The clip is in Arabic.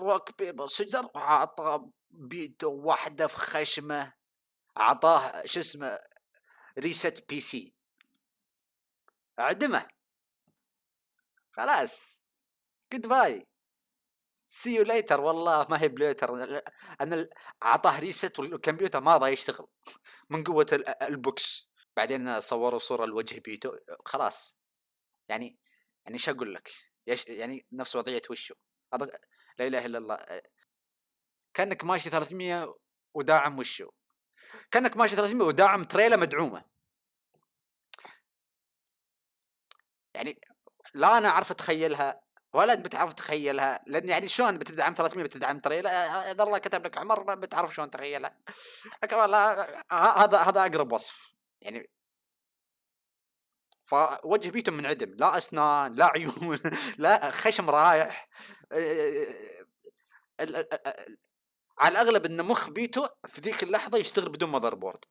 روك بيبر سيزر، وعطى بيته واحدة في خشمه، عطاه شو اسمه ريست بي سي، اعدمه خلاص، جود باي، سي يو ليتر. والله ما هي بليتر، انا عطاه ريست والكمبيوتر ما ابغى يشتغل من قوة البوكس. بعدين صوروا صورة لوجه بيتو، خلاص يعني. يعني ايش اقول لك؟ يعني نفس وضعية وشو هذا. لا اله الا الله. كانك ماشي 300 وداعم وشو، كانك ماشي 300 وداعم تريلا مدعومة. يعني لا انا اعرف اتخيلها ولا انت بتعرف تخيلها، لان يعني شلون بتدعم 300 بتدعم تريلا؟ اذا الله كتب لك عمر ما بتعرف شلون تخيلها. والله هذا اقرب وصف يعني. فوجه بيتم منعدم، لا اسنان لا عيون لا خشم رايح. على الاغلب ان مخ بيتو في ذيك اللحظه يشتغل بدون مذر بورد.